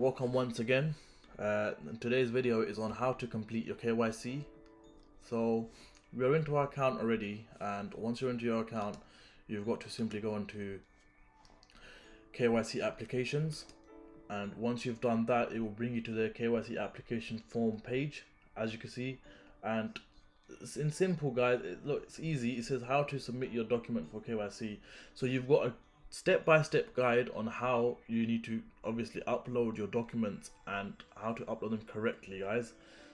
welcome once again. Today's video is on how to complete your KYC. So we are into our account already, and once you're into your account, you've got to simply go into KYC Applications, and once you've done that, it will bring you to the KYC application form page, as you can see. And it's in simple, guys. Look, it's easy. It says how to submit your document for KYC. So you've got a step-by-step guide on how you need to obviously upload your documents and how to upload them correctly, guys.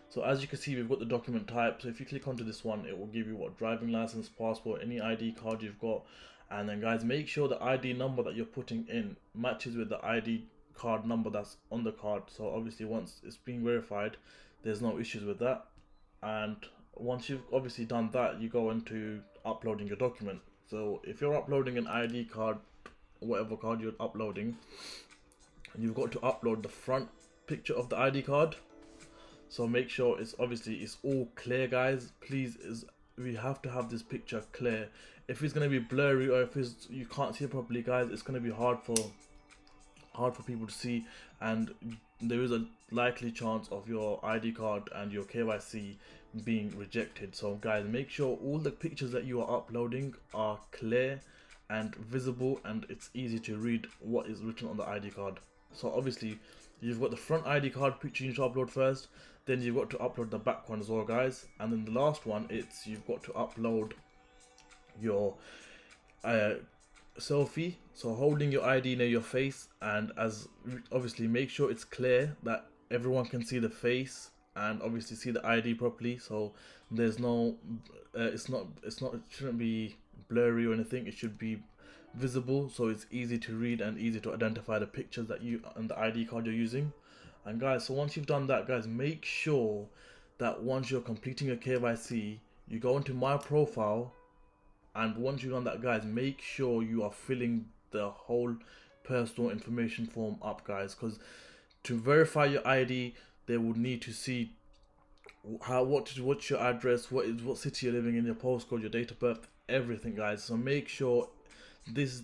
So as you can see, we've got the document type. So if you click onto this one, it will give you what driving license, passport, any ID card you've got. And then guys, make sure the ID number that you're putting in matches with the ID card number that's on the card. So obviously once it's being verified, there's no issues with that. And once you've obviously done that, you go into uploading your document. So if you're uploading an ID card, whatever card you're uploading, you've got to upload the front picture of the ID card. So make sure it's all clear, guys. Please, we have to have this picture clear. If it's going to be blurry or if you can't see it properly, guys, it's going to be hard for people to see, and there is a likely chance of your ID card and your KYC being rejected. So guys, make sure all the pictures that you are uploading are clear and visible, and it's easy to read what is written on the ID card. So obviously you've got the front ID card picture you need to upload first, then you've got to upload the back one as well, guys, and then the last one, you've got to upload your selfie, so holding your ID near your face, and obviously make sure it's clear that everyone can see the face and obviously see the ID properly. So there's no it shouldn't be blurry or anything. It should be visible, so it's easy to read and easy to identify the pictures that you and the ID card you're using. And guys, so once you've done that, guys, make sure that once you're completing your KYC, you go into my profile, and once you've done that, guys, make sure you are filling the whole personal information form up, guys, because to verify your ID, they will need to see what's your address, what city you're living in, your postcode, your date of birth, everything, guys. So make sure this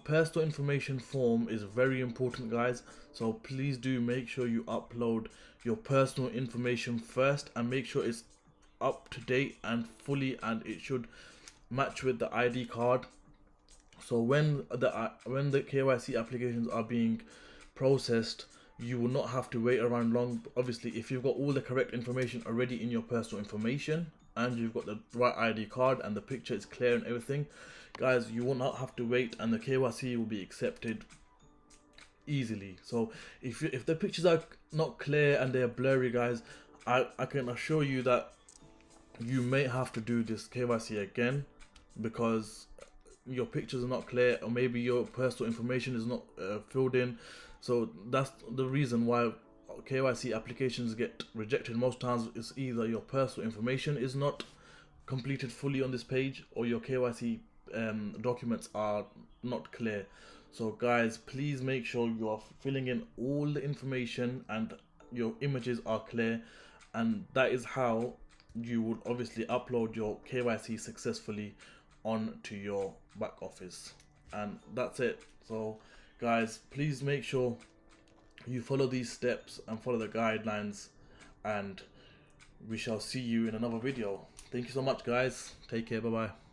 personal information form is very important, guys. So please do make sure you upload your personal information first, and make sure it's up to date and fully, and it should match with the ID card. So when the KYC applications are being processed, you will not have to wait around long. Obviously, if you've got all the correct information already in your personal information, and you've got the right ID card and the picture is clear and everything, guys, you will not have to wait, and the KYC will be accepted easily. So if the pictures are not clear and they're blurry, guys, I can assure you that you may have to do this KYC again, because your pictures are not clear, or maybe your personal information is not filled in. So that's the reason why KYC applications get rejected most times. Is either your personal information is not completed fully on this page, or your KYC documents are not clear. So guys, please make sure you are filling in all the information and your images are clear, and that is how you would obviously upload your KYC successfully onto your back office. And that's it. So guys, please make sure you follow these steps and follow the guidelines, and we shall see you in another video. Thank you so much, guys. Take care. Bye bye.